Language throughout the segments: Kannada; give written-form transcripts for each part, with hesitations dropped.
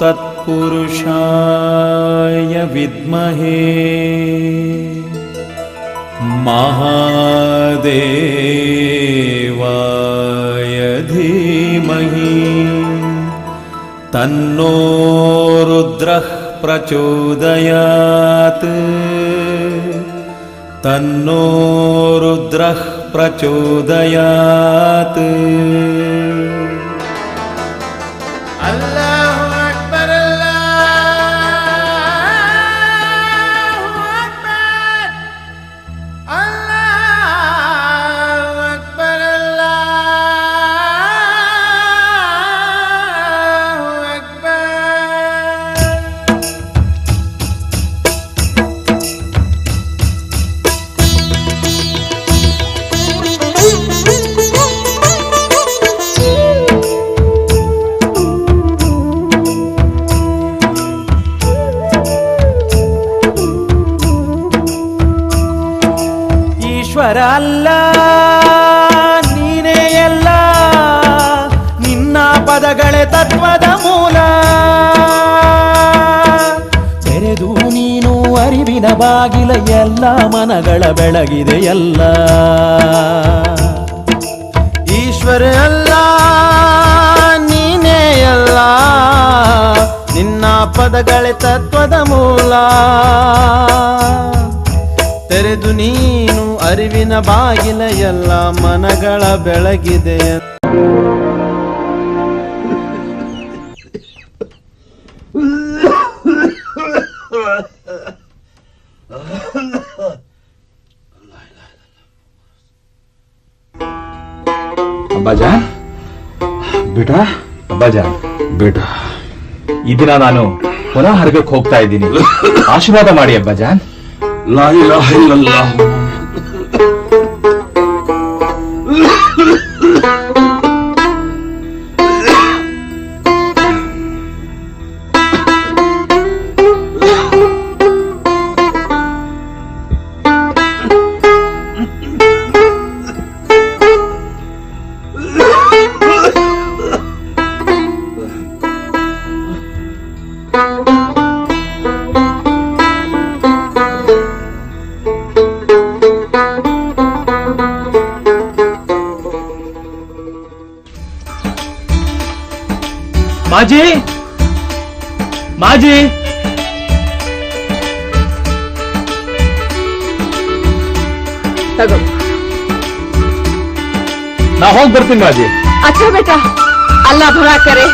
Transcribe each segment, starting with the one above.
तत्पुरुषाय विद्महे महादेवाय धीमहि तन्नो रुद्रः प्रचोदयात् तन्नो रुद्रः प्रचोदयात्। ಅಲ್ಲ ನೀನೇ ಎಲ್ಲ, ನಿನ್ನ ಪದಗಳೇ ತತ್ವದ ಮೂಲ. ತೆರೆದು ನೀನು ಅರಿವಿನ ಬಾಗಿಲ, ಎಲ್ಲ ಮನಗಳ ಬೆಳಗಿದೆ ಎಲ್ಲ. ಈಶ್ವರ ಅಲ್ಲ ನೀನೇ ಎಲ್ಲ, ನಿನ್ನ ಪದಗಳೇ ತತ್ವದ ಮೂಲ. ತೆರೆದು ನೀನು ಅರಿವಿನ ಬಾಗಿಲ, ಎಲ್ಲ ಮನಗಳ ಬೆಳಗಿದೆ. ಅಬ್ಬಾಜಾನ್ ಬೇಟಾ, ಅಬ್ಬಾಜಾನ್ ಬೇಟಾ, ಈ ದಿನ ನಾನು ಪುನಃ ಹರ್ಗಕ್ಕೆ ಹೋಗ್ತಾ ಇದ್ದೀನಿ. ಆಶೀರ್ವಾದ ಮಾಡಿ ಅಬ್ಬಾಜಾನ್. ಲಾ ಇಲಾಹ ಇಲ್ಲಲ್ಲಾಹ್. ಮಾಜಿ, ಮಾಜಿ, ತಗೋ. ನಾ ಹೋಗಿ ಬರ್ತೀನಿ ಮಾಜಿ. अच्छा बेटा, अल्लाह भला करे.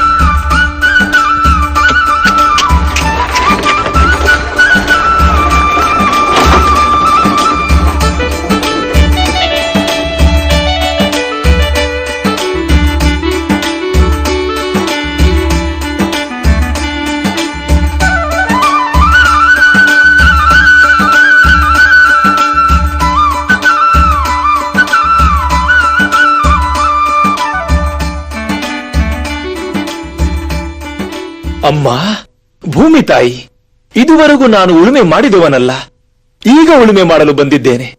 ಅಮ್ಮ, ಭೂಮಿ ತಾಯಿ, ಇದುವರೆಗೂ ನಾನು ಉಳುಮೆ ಮಾಡಿದವನಲ್ಲ. ಈಗ ಉಳುಮೆ ಮಾಡಲು ಬಂದಿದ್ದೇನೆ.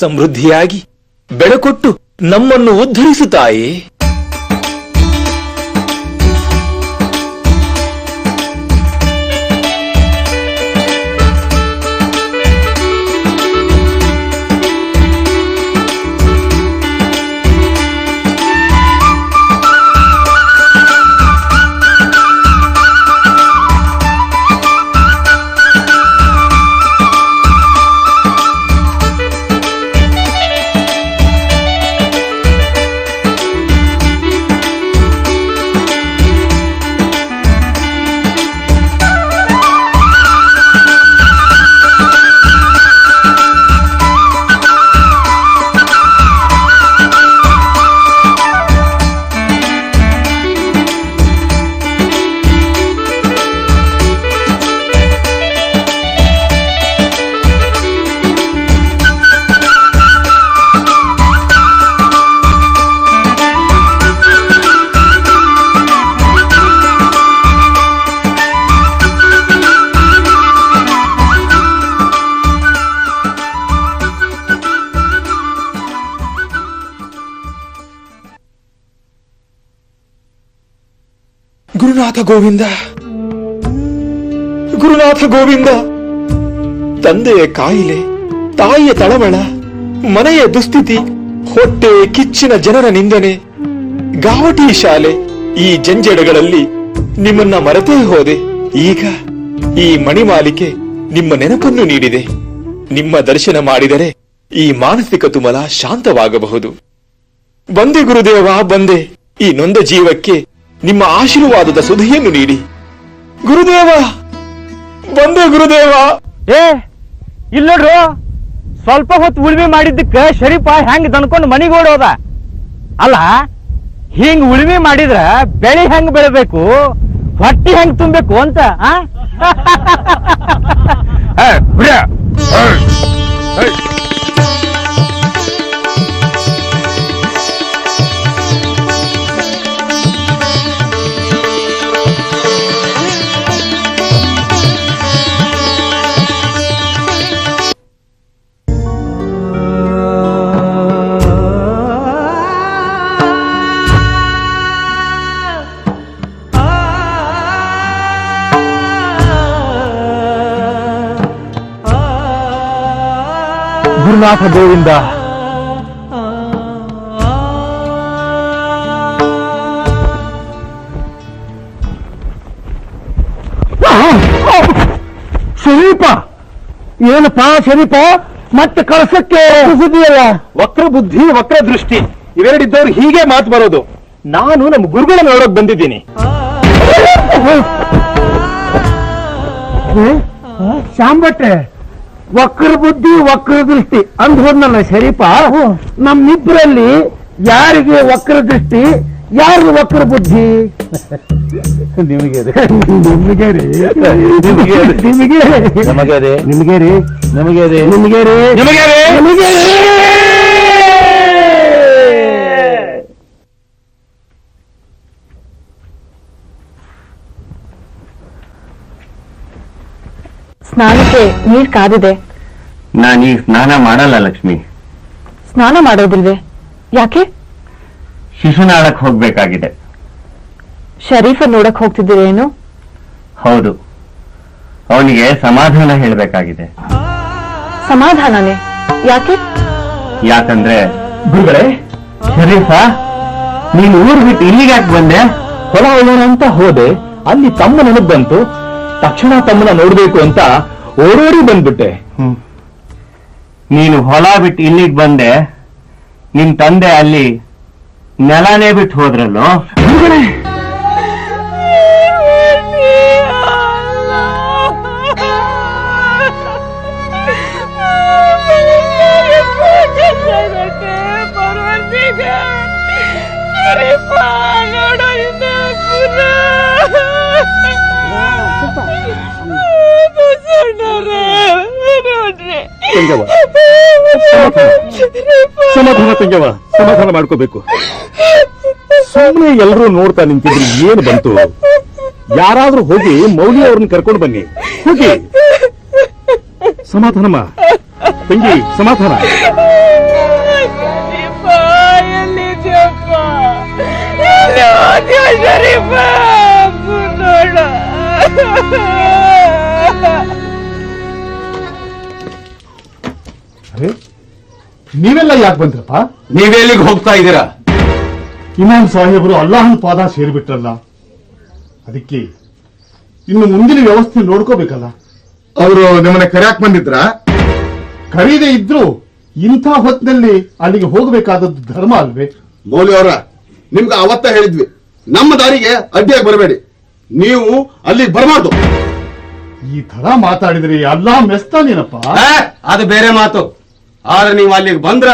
ಸಮೃದ್ಧಿಯಾಗಿ ಬೆಳೆಕೊಟ್ಟು ನಮ್ಮನ್ನು ಉದ್ಧರಿಸು ತಾಯಿ. ಗುರುನಾಥ ಗೋವಿಂದ, ಗುರುನಾಥ ಗೋವಿಂದ. ತಂದೆಯ ಕಾಯಿಲೆ, ತಾಯಿಯ ತಳಮಳ, ಮನೆಯ ದುಸ್ಥಿತಿ, ಹೊಟ್ಟೆ ಕಿಚ್ಚಿನ ಜನರ ನಿಂದನೆ, ಗಾವಟಿ ಶಾಲೆ, ಈ ಜಂಜಡಗಳಲ್ಲಿ ನಿಮ್ಮನ್ನ ಮರೆತೇ ಹೋದೆ. ಈಗ ಈ ಮಣಿಮಾಲಿಕೆ ನಿಮ್ಮ ನೆನಪನ್ನು ನೀಡಿದೆ. ನಿಮ್ಮ ದರ್ಶನ ಮಾಡಿದರೆ ಈ ಮಾನಸಿಕ ತುಮಲ ಶಾಂತವಾಗಬಹುದು. ಬಂದೆ ಗುರುದೇವ, ಬಂದೆ. ಈ ನೊಂದ ಜೀವಕ್ಕೆ ನಿಮ್ಮ ಆಶೀರ್ವಾದದ ಸುಧೆಯನ್ನು ನೀಡಿ. ಗುರುದೇವ, ಬಂದೆ ಗುರುದೇವ. ಇಲ್ಲ ನೋಡ್ರು, ಸ್ವಲ್ಪ ಹೊತ್ತು ಉಳುಮೆ ಮಾಡಿದ್ದಕ್ಕೆ ಶರೀಫ ಹೆಂಗ್ ದನ್ಕೊಂಡು ಮನಿಗೆ ಓಡೋದ. ಅಲ್ಲ, ಹಿಂಗ್ ಉಳುಮೆ ಮಾಡಿದ್ರ ಬೆಳೆ ಹೆಂಗ್ ಬೆಳಬೇಕು, ಹೊಟ್ಟಿ ಹೆಂಗ್ ತುಂಬಬೇಕು ಅಂತ. ಗುರುನಾಥ ಗೋವಿಂದ. ಶರೀಫ, ಏನಪ್ಪ ಶರೀಫ, ಮತ್ತೆ ಕಳಸಕ್ಕೆ ಸುದ್ದಿಯಲ್ಲ. ವಕ್ರ ಬುದ್ಧಿ, ವಕ್ರ ದೃಷ್ಟಿ ಇವೆರಡಿದ್ದವ್ರು ಹೀಗೆ ಮಾತು ಬರೋದು. ನಾನು ನಮ್ಮ ಗುರುಗಳ ನೋಡಕ್ ಬಂದಿದ್ದೀನಿ. ಶಾಂಬಟ್ಟೆ, ವಕ್ರ ಬುದ್ಧಿ ವಕ್ರ ದೃಷ್ಟಿ ಅಂದ್ ಹೋದ್ನಲ್ಲ ಶರೀಫ. ನಮ್ಮಿಬ್ಬರಲ್ಲಿ ಯಾರಿಗೆ ವಕ್ರ ದೃಷ್ಟಿ, ಯಾರು ವಕ್ರ ಬುದ್ಧಿ? ನಿಮಗೆ ನಿಮಗೆ ರೀ, ನಿಮಗೆ ನಿಮಗೆ ನಮಗೆ ರೀ, ನಿಮಗೆ ರೀ, ನಮಗೆ ರೀ, ನಿಮಗೆ ರೀ, ನಿಮಗೆ ರೀ, ನಿಮಗೆ ರೀ. ಸ್ನಾನಕ್ಕೆ ನೀರ್ ಕಾದಿದೆ. ನಾನೀಗ ಸ್ನಾನ ಮಾಡಲ್ಲ ಲಕ್ಷ್ಮಿ. ಸ್ನಾನ ಮಾಡೋದಿಲ್ವೇ? ಯಾಕೆ? ಶಿಶುನಾಳಕ್ ಹೋಗ್ಬೇಕಾಗಿದೆ. ಶರೀಫ ನೋಡಕ್ ಹೋಗ್ತಿದ್ದೀರೇನು? ಹೌದು, ಅವನಿಗೆ ಸಮಾಧಾನ ಹೇಳ್ಬೇಕಾಗಿದೆ. ಸಮಾಧಾನನೇ? ಯಾಕೆ? ಯಾಕಂದ್ರೆ ಗುರುಗಳೇ, ಶರೀಫ ನೀನು ಊರ್ ಬಿಟ್ಟು ಇಲ್ಲಿಗೆ ಯಾಕೆ ಬಂದೆ? ಹೊಲ ಹೋಗೋಣ ಅಂತ ಹೋದೆ, ಅಲ್ಲಿ ತಮ್ಮ ನನಗ್ ಬಂತು. ತಕ್ಷಣ ತಮ್ಮನ ನೋಡ್ಬೇಕು ಅಂತ ಓಡೋಡಿ ಬಂದ್ಬಿಟ್ಟೆ. ನೀನು ಹೊಲ ಬಿಟ್ಟು ಇಲ್ಲಿಗೆ ಬಂದೆ, ನಿನ್ ತಂದೆ ಅಲ್ಲಿ ನೆಲನೇ ಬಿಟ್ಟು ಹೋದ್ರಲ್ಲೋ. ಸಮಾಧಾನ ತಂಗವ, ಸಮಾಧಾನ ಮಾಡ್ಕೋಬೇಕು. ಸುಮ್ಮನೆ ಎಲ್ಲರೂ ನೋಡ್ತಾ ನಿಂತಿದ್ರು ಏನು ಬಂತು? ಯಾರಾದ್ರೂ ಹೋಗಿ ಮೌಲಿ ಅವ್ರನ್ನ ಕರ್ಕೊಂಡು ಬನ್ನಿ, ಹೋಗಿ. ಸಮಾಧಾನಮ್ಮ ತಂಗಿ, ಸಮಾಧಾನ. ನೀವೆಲ್ಲ ಯಾಕೆ ಬಂದ್ರಪ್ಪ? ನೀವೆಲ್ಲಿಗೆ ಹೋಗ್ತಾ ಇದ್ದೀರಾ? ಇಮಾಮ್ ಸಾಹೇಬರು ಅಲ್ಲಾಹನ ಪಾದ ಸೇರಿಬಿಟ್ರಲ್ಲ, ಅದಕ್ಕೆ ಇನ್ನು ಮುಂದಿನ ವ್ಯವಸ್ಥೆ ನೋಡ್ಕೋಬೇಕಲ್ಲ. ಅವರು ನಿಮ್ಮನ್ನ ಕರೆಯಾಕ್ ಬಂದಿದ್ರ? ಕರೀದೇ ಇದ್ರು ಇಂಥ ಹೊತ್ತಿನಲ್ಲಿ ಅಲ್ಲಿಗೆ ಹೋಗಬೇಕಾದದ್ದು ಧರ್ಮ ಅಲ್ವೇ? ಮೌಲ್ಯ ಅವರ, ನಿಮ್ಗೆ ಅವತ್ತ ಹೇಳಿದ್ವಿ, ನಮ್ಮ ದಾರಿಗೆ ಅಡ್ಡಿಯಾಗಿ ಬರಬೇಡಿ, ನೀವು ಅಲ್ಲಿಗೆ ಬರಬಾರ್ದು. ಈ ತರ ಮಾತಾಡಿದ್ರಿ ಅಲ್ಲಾಹ್ ಮೆಸ್ತಾನೇನಪ್ಪ? ಅದು ಬೇರೆ ಮಾತು. ಆದ್ರೆ ನೀವು ಅಲ್ಲಿಗೆ ಬಂದ್ರ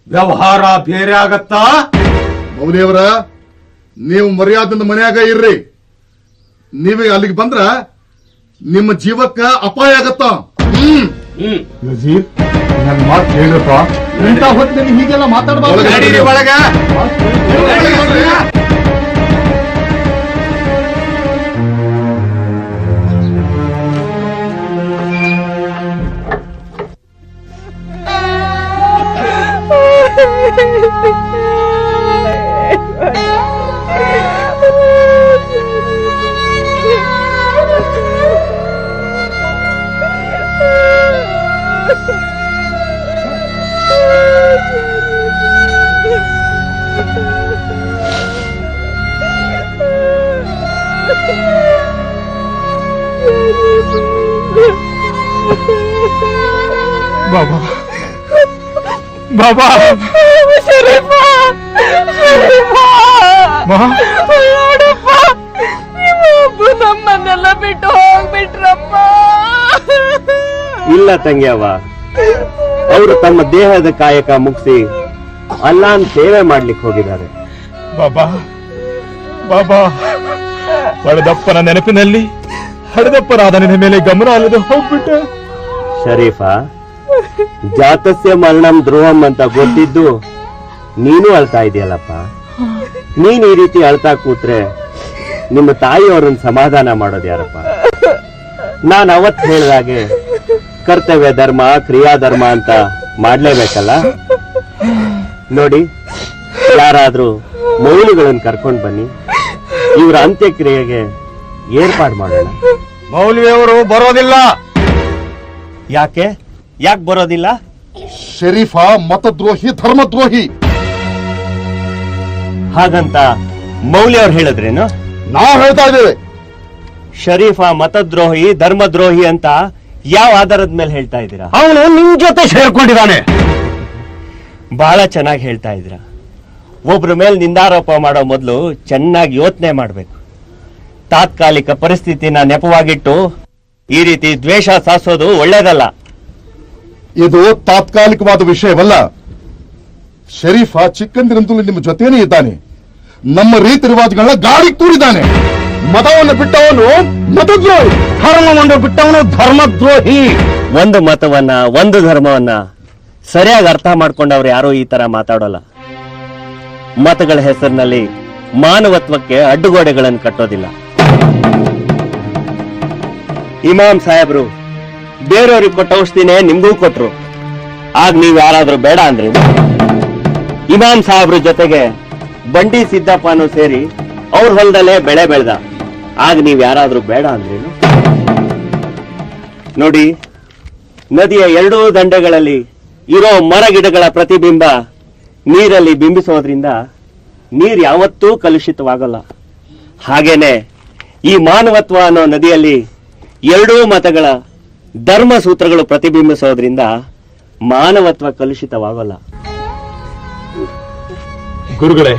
ವ್ಯವಹಾರ ಬೇರೆ ಆಗತ್ತಾ? ಮೌಲ್ಯವರ, ನೀವು ಮರ್ಯಾದಿಂದ ಮನ್ಯಾಗ ಇರ್ರಿ. ನೀವೇ ಅಲ್ಲಿಗೆ ಬಂದ್ರ ನಿಮ್ಮ ಜೀವಕ್ಕ ಅಪಾಯ ಆಗತ್ತ. ನಜೀರ್, ನನ್ನ ಮಾತು ಕೇಳಪ್ಪ. ಇಂಥ ಹೊತ್ತಿನಲ್ಲಿ ಹೀಗೆಲ್ಲ ಮಾತಾಡಬಾರ್ದು. ಬಾಬಾ ಬಾಬಾ ನಮ್ಮನ್ನೆಲ್ಲ ಬಿಟ್ಟು ಹೋಗ್ಬಿಟ್ರಪ್ಪ. ಇಲ್ಲ ತಂಗ್ಯವ್ವ, ಅವರು ತಮ್ಮ ದೇಹದ ಕಾಯಕ ಮುಗಿಸಿ ಅಲ್ಲಾನ್ ಸೇವೆ ಮಾಡ್ಲಿಕ್ಕೆ ಹೋಗಿದ್ದಾರೆ. ಬಾಬಾ ಬಾಬಾ, ಹೊಡೆದಪ್ಪನ ನೆನಪಿನಲ್ಲಿ ಹಡೆದಪ್ಪನಾದ ನಿನ್ನ ಮೇಲೆ ಗಮನ ಅಲ್ಲದೆ ಹೋಗ್ಬಿಟ್ಟ. ಶರೀಫಾ, ಜಾತಸ್ಯ ಮರಣಂ ಧ್ರುವಂ ಅಂತ ಗೊತ್ತಿದ್ದು ನೀನು ಅಳ್ತಾ ಇದೆಯಲ್ಲಪ್ಪ. ನೀನ್ ಈ ರೀತಿ ಅಳ್ತಾ ಕೂತ್ರೆ ನಿಮ್ಮ ತಾಯಿಯವರನ್ನ ಸಮಾಧಾನ ಮಾಡೋದು ಯಾರಪ್ಪ? ನಾನು ಅವತ್ ಹೇಳಿದಾಗೆ ಕರ್ತವ್ಯ ಧರ್ಮ ಕ್ರಿಯಾಧರ್ಮ ಅಂತ ಮಾಡ್ಲೇಬೇಕಲ್ಲ. ನೋಡಿ, ಯಾರಾದ್ರೂ ಮೌಲ್ಯಗಳನ್ನು ಕರ್ಕೊಂಡ್ ಬನ್ನಿ, ಇವರ ಅಂತ್ಯಕ್ರಿಯೆಗೆ ಏರ್ಪಾಡು ಮಾಡೋಣ. ಮೌಲ್ವಿಯವರು ಬರೋದಿಲ್ಲ. ಯಾಕೆ ಬರೋದಿಲ್ಲ? ಶರೀಫ ಮತದ್ರೋಹಿ, ಧರ್ಮದ್ರೋಹಿ. ಹಾಗಂತ ಮೌಲ್ಯ ಅವ್ರು ಹೇಳಿದ್ರೇನು? ನಾವು ಹೇಳ್ತಾ ಇದ್ದೇವೆ. ಶರೀಫ ಮತದ್ರೋಹಿ ಧರ್ಮದ್ರೋಹಿ ಅಂತ ಯಾವ ಆಧಾರದ ಮೇಲೆ ಹೇಳ್ತಾ ಇದ್ದೀರಾ? ಅವನು ನಿಮ್ ಜೊತೆ ಸೇರ್ಕೊಂಡಿದ್ದಾನೆ. ಬಹಳ ಚೆನ್ನಾಗಿ ಹೇಳ್ತಾ ಇದ್ದೀರಾ. ಒಬ್ರ ಮೇಲೆ ನಿಂದಾರೋಪ ಮಾಡೋ ಮೊದಲು ಚೆನ್ನಾಗಿ ಯೋಚನೆ ಮಾಡ್ಬೇಕು. ತಾತ್ಕಾಲಿಕ ಪರಿಸ್ಥಿತಿನ ನೆಪವಾಗಿಟ್ಟು ಈ ರೀತಿ ದ್ವೇಷ ಸಾಸೋದು ಒಳ್ಳೇದಲ್ಲ. ಇದು ತಾತ್ಕಾಲಿಕವಾದ ವಿಷಯವಲ್ಲ. ಶರೀಫ ಚಿಕ್ಕಂದಿನಿಂದಲೂ ನಿಮ್ಮ ಜೊತೆನೇ ಇದ್ದಾನೆ. ನಮ್ಮ ರೀತಿ ರಿವಾಜುಗಳನ್ನ ಗಾಳಿಗೆ ತೂರಿದ್ದಾನೆ. ಮತವನ್ನು ಬಿಟ್ಟವನು ಮತದ್ರೋಹಿ, ಧರ್ಮವನ್ನು ಬಿಟ್ಟವನು ಧರ್ಮದ್ರೋಹಿ. ಒಂದು ಮತವನ್ನ ಒಂದು ಧರ್ಮವನ್ನ ಸರಿಯಾಗಿ ಅರ್ಥ ಮಾಡ್ಕೊಂಡವ್ರು ಯಾರೋ ಈ ತರ ಮಾತಾಡೋಲ್ಲ. ಮತಗಳ ಹೆಸರಿನಲ್ಲಿ ಮಾನವತ್ವಕ್ಕೆ ಅಡ್ಡುಗೋಡೆಗಳನ್ನು ಕಟ್ಟೋದಿಲ್ಲ. ಇಮಾಮ್ ಸಾಹೇಬ್ರು ಬೇರೆಯವ್ರಿಗೆ ಕೊಟ್ಟ ಔಷಧಿನೇ ನಿಮ್ಗೂ ಕೊಟ್ರು. ಆಗ ನೀವ್ ಯಾರಾದ್ರೂ ಬೇಡ ಅಂದ್ರಿ? ಇಮಾಮ್ ಸಾಹೇಬ್ರ ಜೊತೆಗೆ ಬಂಡಿ ಸಿದ್ದಪ್ಪನು ಸೇರಿ ಅವ್ರ ಹೊಲದಲ್ಲೇ ಬೆಳೆ ಬೆಳೆದ. ಆಗ ನೀವ್ ಯಾರಾದ್ರೂ ಬೇಡ ಅಂದ್ರೇನು? ನೋಡಿ, ನದಿಯ ಎರಡೂ ದಂಡೆಗಳಲ್ಲಿ ಇರೋ ಮರ ಗಿಡಗಳ ಪ್ರತಿಬಿಂಬ ನೀರಲ್ಲಿ ಬಿಂಬಿಸೋದ್ರಿಂದ ನೀರು ಯಾವತ್ತೂ ಕಲುಷಿತವಾಗಲ್ಲ. ಹಾಗೇನೆ ಈ ಮಾನವತ್ವ ಅನ್ನೋ ನದಿಯಲ್ಲಿ ಎರಡೂ ಮತಗಳ ಧರ್ಮ ಸೂತ್ರಗಳು ಪ್ರತಿಬಿಂಬಿಸೋದ್ರಿಂದ ಮಾನವತ್ವ ಕಲುಷಿತವಾಗಲ್ಲ. ಗುರುಗಳೇ,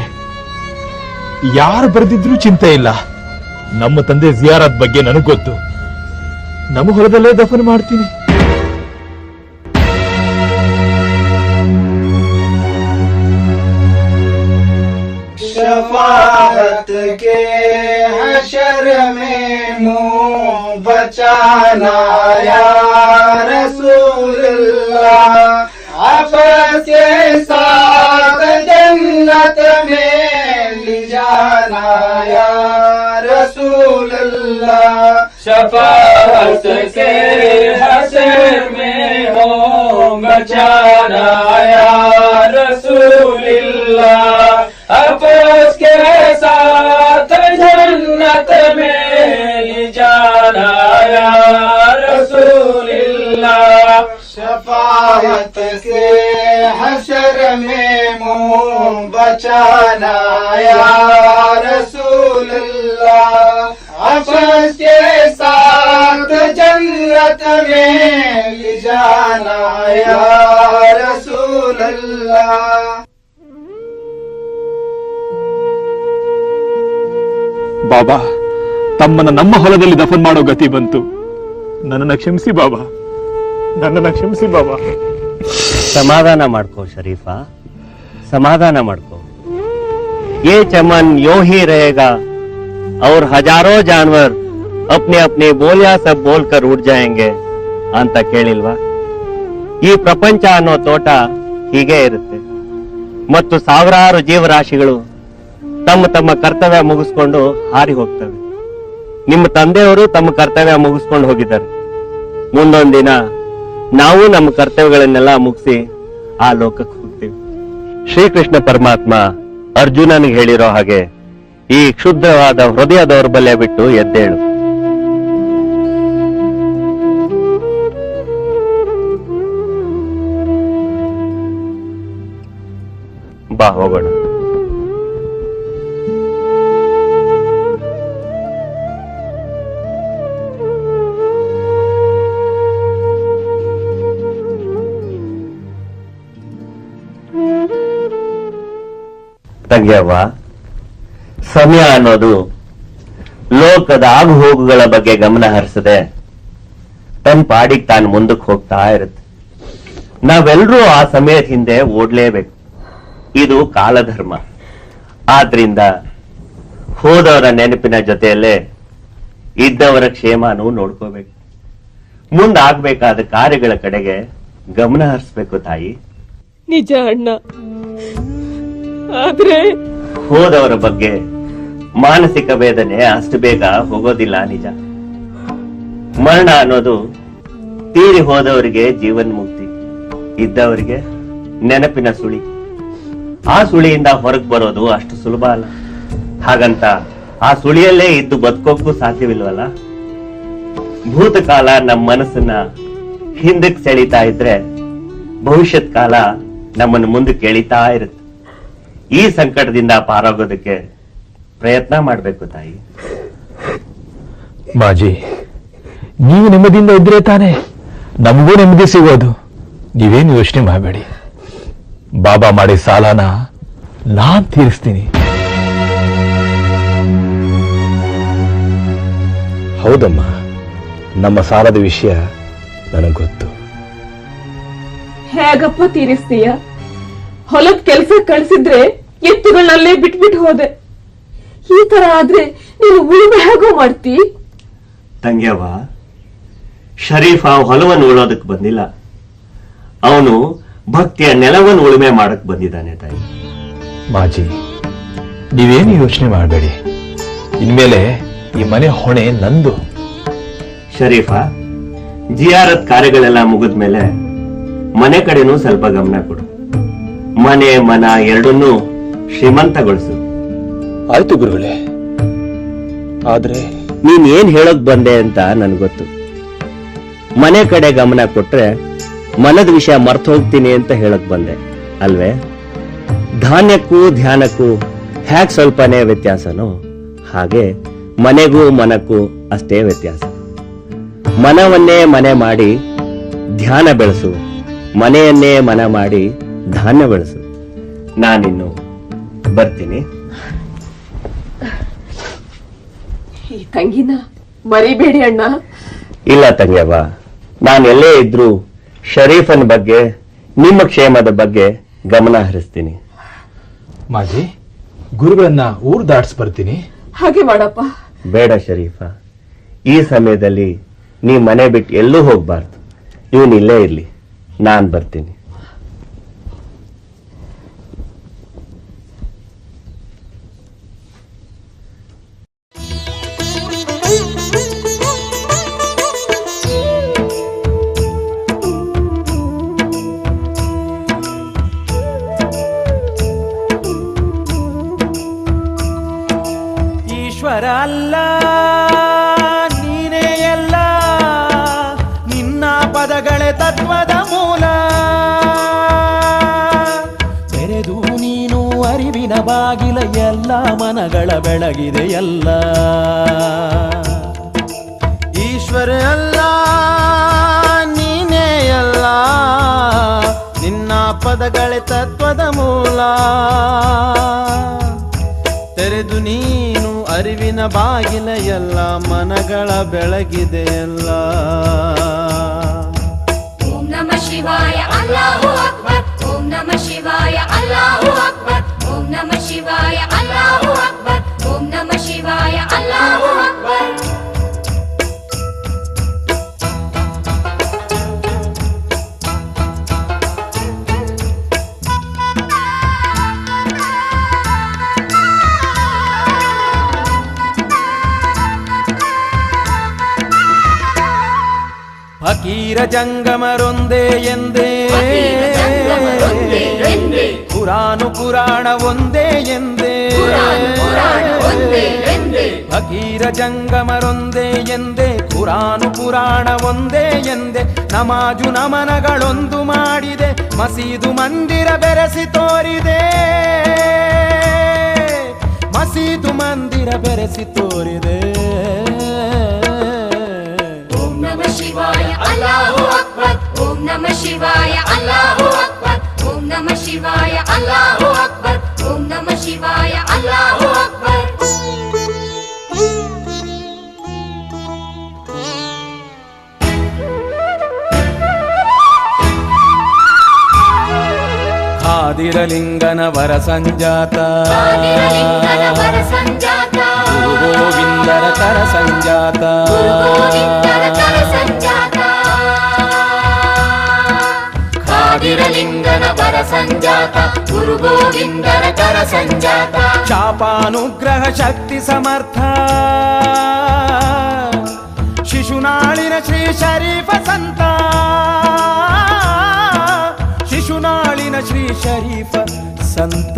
ಯಾರು ಬರೆದಿದ್ರೂ ಚಿಂತೆ ಇಲ್ಲ. ನಮ್ಮ ತಂದೆ ಜಿಯಾರತ್ ಬಗ್ಗೆ ನನಗ್ ಗೊತ್ತು. ನಮ್ಮ ಹೊಲದಲ್ಲೇ ದಫನ್ ಮಾಡ್ತೀನಿ. शफाअत के हशर में मुंह बचाना या रसूलल्लाह, आपस के साथ जन्नत में ले जाना या रसूलल्लाह। शफाअत के हशर में मुंह बचाना या रसूलल्लाह, आपस के साथ जन्नत में ले जाना या रसूलल्लाह। शफाअत के हशर में मुंह बचाना या रसूलल्लाह, आपस के साथ जन्नत में ले जाना या रसूलल्लाह। ಬಾಬಾ, ತಮ್ಮನ್ನ ನಮ್ಮ ಹೊಲದಲ್ಲಿ ದಫನ್ ಮಾಡೋ ಗತಿ ಬಂತು. ನನ್ನನ್ನು ಕ್ಷಮಿಸಿ ಬಾಬಾ, ನನ್ನನ್ನು ಕ್ಷಮಿಸಿ ಬಾಬಾ. ಸಮಾಧಾನ ಮಾಡ್ಕೋ ಶರೀಫಾ, ಸಮಾಧಾನ ಮಾಡ್ಕೋ. ये चमन यो ही रहेगा और हजारों जानवर अपने अपने बोलिया सब बोलकर उड़ जाएंगे ಅಂತ ಕೇಳಿಲ್ವಾ? ಈ ಪ್ರಪಂಚ ಅನ್ನೋ ತೋಟ ಹೀಗೆ ಇರುತ್ತೆ ಮತ್ತು ಸಾವಿರಾರು ಜೀವರಾಶಿಗಳು ತಮ್ಮ ತಮ್ಮ ಕರ್ತವ್ಯ ಮುಗಿಸ್ಕೊಂಡು ಹಾರಿ ಹೋಗ್ತವೆ. ನಿಮ್ಮ ತಂದೆಯವರು ತಮ್ಮ ಕರ್ತವ್ಯ ಮುಗಿಸ್ಕೊಂಡು ಹೋಗಿದ್ದಾರೆ. ಮುಂದೊಂದು ದಿನ ನಾವು ನಮ್ಮ ಕರ್ತವ್ಯಗಳನ್ನೆಲ್ಲ ಮುಗಿಸಿ ಆ ಲೋಕಕ್ಕೆ ಹೋಗ್ತೀವಿ. ಶ್ರೀಕೃಷ್ಣ ಪರಮಾತ್ಮ ಅರ್ಜುನನಿಗೆ ಹೇಳಿರೋ ಹಾಗೆ ಈ ಕ್ಷುದ್ರವಾದ ಹೃದಯ ದೌರ್ಬಲ್ಯ ಬಿಟ್ಟು ಎದ್ದೇಳು. ಬಾ ಹೋಗೋಣ. ತಂಗ್ಯವ್ವ, ಸಮಯ ಅನ್ನೋದು ಲೋಕದ ಆಗು ಹೋಗುಗಳ ಬಗ್ಗೆ ಗಮನ ಹರಿಸದೆ ತನ್ನ ಪಾಡಿಗೆ ತಾನು ಮುಂದಕ್ಕೆ ಹೋಗ್ತಾ ಇರುತ್ತೆ. ನಾವೆಲ್ಲರೂ ಆ ಸಮಯದ ಹಿಂದೆ ಓಡ್ಲೇಬೇಕು. ಇದು ಕಾಲಧರ್ಮ. ಆದ್ರಿಂದ ಹೋದವರ ನೆನಪಿನ ಜೊತೆಯಲ್ಲೇ ಇದ್ದವರ ಕ್ಷೇಮನೂ ನೋಡ್ಕೋಬೇಕು. ಮುಂದಾಗಬೇಕಾದ ಕಾರ್ಯಗಳ ಕಡೆಗೆ ಗಮನ ಹರಿಸ್ಬೇಕು ತಾಯಿ. ನಿಜ ಅಣ್ಣ, ಆದ್ರೆ ಹೋದವರ ಬಗ್ಗೆ ಮಾನಸಿಕ ವೇದನೆ ಅಷ್ಟು ಬೇಗ ಹೋಗೋದಿಲ್ಲ. ನಿಜ, ಮರಣ ಅನ್ನೋದು ತೀರಿ ಹೋದವರಿಗೆ ಜೀವನ್ ಮುಕ್ತಿ, ಇದ್ದವರಿಗೆ ನೆನಪಿನ ಸುಳಿ. ಆ ಸುಳಿಯಿಂದ ಹೊರಗೆ ಬರೋದು ಅಷ್ಟು ಸುಲಭ ಅಲ್ಲ. ಹಾಗಂತ ಆ ಸುಳಿಯಲ್ಲೇ ಇದ್ದು ಬದುಕೋಕ್ಕೂ ಸಾಧ್ಯವಿಲ್ವಲ್ಲ. ಭೂತಕಾಲ ನಮ್ಮ ಮನಸ್ಸನ್ನ ಹಿಂದಕ್ಕೆ ಸೆಳೀತಾ ಇದ್ರೆ ಭವಿಷ್ಯತ್ ಕಾಲ ನಮ್ಮನ್ನು ಮುಂದಕ್ಕೆ ಎಳಿತಾ ಇರುತ್ತೆ. ಈ ಸಂಕಟದಿಂದ ಪಾರಾಗೋದಕ್ಕೆ ಪ್ರಯತ್ನ ಮಾಡ್ಬೇಕು ತಾಯಿ. ಮಾಜಿ, ನೀವು ನೆಮ್ಮದಿಯಿಂದ ಇದ್ರೆ ತಾನೆ ನಮಗೂ ನೆಮ್ಮದಿ ಸಿಗೋದು. ನೀವೇನು ಯೋಚನೆ ಮಾಡಬೇಡಿ. ಬಾಬಾ ಮಾಡಿ ಸಾಲನ ನಾನ್ ತೀರಿಸ್ತೀನಿ. ಹೌದಮ್ಮ, ನಮ್ಮ ಸಾಲದ ವಿಷಯ ನನಗೆ ಗೊತ್ತು. ಹೇಗಪ್ಪ ತೀರಿಸ್ತೀಯ? ಹೊಲದ ಕೆಲ್ಸ ಕಳ್ಸಿದ್ರೆ ಎತ್ತುಗಳನ್ನಲ್ಲೇ ಬಿಟ್ಬಿಟ್ಟು ಹೋದೆ. ಈ ತರ ಆದ್ರೆ ನೀನು ಉಳುಮೆ ಹೇಗೋ ಮಾಡ್ತಿ? ತಂಗ್ಯವ್ವ, ಶರೀಫ ಹೊಲವನ್ನು ಉಳೋದಕ್ಕೆ ಬಂದಿಲ್ಲ. ಅವನು ಭಕ್ತಿಯ ನೆಲವನ್ನು ಉಳುಮೆ ಮಾಡಕ್ ಬಂದಿದ್ದಾನೆ ತಾಯಿ. ಮಾಜಿ, ನೀವೇನು ಯೋಚನೆ ಮಾಡಬೇಡಿ. ಇನ್ಮೇಲೆ ಈ ಮನೆ ಹೊಣೆ ನಂದು. ಶರೀಫ, ಜಿಯಾರತ್ ಕಾರ್ಯಗಳೆಲ್ಲ ಮುಗಿದ್ಮೇಲೆ ಮನೆ ಕಡೆನೂ ಸ್ವಲ್ಪ ಗಮನ ಕೊಡು. ಮನೆ ಮನ ಎರಡನ್ನೂ ಶ್ರೀಮಂತಗೊಳಿಸು. ಆಯ್ತು ಗುರುಗಳೇ, ಆದ್ರೆ ನೀನ್ ಏನ್ ಹೇಳೋಕ್ ಬಂದೆ ಅಂತ ನನ್ಗೊತ್ತು. ಮನೆ ಕಡೆ ಗಮನ ಕೊಟ್ರೆ ಮನದ ವಿಷಯ ಮರ್ತು ಹೋಗ್ತೀನಿ ಅಂತ ಹೇಳಕ್ ಬಂದೆ ಅಲ್ವೇ? ಧಾನ್ಯಕ್ಕೂ ಧ್ಯಾನಕ್ಕೂ ಹ್ಯಾಕ್ ಸ್ವಲ್ಪನೇ ವ್ಯತ್ಯಾಸನೋ ಹಾಗೆ ಮನೆಗೂ ಮನಕ್ಕೂ ಅಷ್ಟೇ ವ್ಯತ್ಯಾಸ. ಮನವನ್ನೇ ಮನೆ ಮಾಡಿ ಧ್ಯಾನ ಬೆಳೆಸು, ಮನೆಯನ್ನೇ ಮನ ಮಾಡಿ ಧಾನ್ಯ ಬೆಳೆಸು. ನಾನಿನ್ನು ಬರ್ತೀನಿ. ಈ ತಂಗಿನ ಮರಿಬೇಡಿ ಅಣ್ಣ. ಇಲ್ಲ ತಂಗ್ಯವ್ವ, ನಾನೆಲ್ಲೇ ಇದ್ರೂ ಶರೀಫನ್ ಬಗ್ಗೆ, ನಿಮ್ಮ ಕ್ಷೇಮದ ಬಗ್ಗೆ ಗಮನ ಹರಿಸ್ತೀನಿ. ಮಾಜಿ, ಗುರುಗಳನ್ನ ಊರು ದಾಟ್ಸ್ ಬರ್ತೀನಿ. ಹಾಗೆ ಮಾಡಪ್ಪ. ಬೇಡ ಶರೀಫ, ಈ ಸಮಯದಲ್ಲಿ ನೀ ಮನೆ ಬಿಟ್ಟು ಎಲ್ಲೂ ಹೋಗ್ಬಾರ್ದು. ಇವನ್ ಇಲ್ಲೇ ಇರ್ಲಿ, ನಾನ್ ಬರ್ತೀನಿ. ಈಶ್ವರ ಅಲ್ಲ ನೀನೇ ಎಲ್ಲ, ನಿನ್ನ ಪದಗಳೇ ತತ್ವದ ಮೂಲ. ತೆರೆದು ನೀನು ಅರಿವಿನ ಬಾಗಿಲ, ಎಲ್ಲ ಮನಗಳ ಬೆಳಗಿದೆ ಎಲ್ಲ. ಈಶ್ವರ ಅಲ್ಲ ನೀನೇ ಎಲ್ಲ, ನಿನ್ನ ಪದಗಳೇ ತತ್ವದ ಮೂಲ. ತೆರೆದು ನೀನು ಅರಿವಿನ ಬಾಗಿಲ, ಎಲ್ಲ ಮನಗಳ ಬೆಳಗಿದೆ ಎಲ್ಲ. ಓಂ ನಮಃ ಶಿವಾಯ ಅಲ್ಲಾಹು ಅಕ್ಬರ್, ಓಂ ನಮಃ ಶಿವಾಯ ಅಲ್ಲಾಹು ಅಕ್ಬರ್, ಓಂ ನಮಃ ಶಿವಾಯ ಅಲ್ಲಾಹು ಅಕ್ಬರ್, ಓಂ ನಮಃ ಶಿವಾಯ ಅಲ್ಲಾಹು ಅಕ್ಬರ್. ಫಕೀರ ಜಂಗಮರೊಂದೇ ಎಂದೇ, ಕುರಾನು ಪುರಾಣ ಒಂದೇ ಎಂದೇ. ಫಕೀರ ಜಂಗಮರೊಂದೇ ಎಂದೇ, ಕುರಾನು ಪುರಾಣ ಒಂದೇ ಎಂದೇ. ನಮಾಜು ನಮನಗಳೊಂದು ಮಾಡಿದೆ, ಮಸೀದು ಮಂದಿರ ಬೆರೆಸಿ ತೋರಿದೆ, ಮಸೀದು ಮಂದಿರ ಬೆರೆಸಿ ತೋರಿದೆ. ಓಂ ನಮಃ ಶಿವಾಯ ಅಲ್ಲಾಹು ಅಕ್ಬರ್, ಓಂ ನಮಃ ಶಿವಾಯ ಅಲ್ಲಾಹು ಅಕ್ಬರ್, ಓಂ ನಮಃ ಶಿವಾಯ ಅಲ್ಲಾಹು ಅಕ್ಬರ್, ಓಂ ನಮಃ ಶಿವಾಯ ಅಲ್ಲಾಹು ಅಕ್ಬರ್. ಆದಿರಲಿಂಗನ ವರ ಸಂಜಾತ, ಆದಿರಲಿಂಗನ ವರ ಸಂಜಾತ, ಗುರು ಗೋವಿಂದರ ಕರ ಸಂಜಾತ, ಗುರು ಗೋವಿಂದರ ಕರ ಸಂಜಾತ. ಆದಿರಲಿಂಗನ ವರ ಸಂಜಾತ, ಗುರು ಗೋವಿಂದರ ಕರ ಸಂಜಾತ. ಶಾಪಾನುಗ್ರಹ ಶಕ್ತಿ ಸಮರ್ಥ, ಶಿಶುನಾಳಿನ ಶ್ರೀ ಶರೀಫ ಸಂತ, ಶಿಶುನಾಳಿನ ಶ್ರೀ ಶರೀಫ ಸಂತ.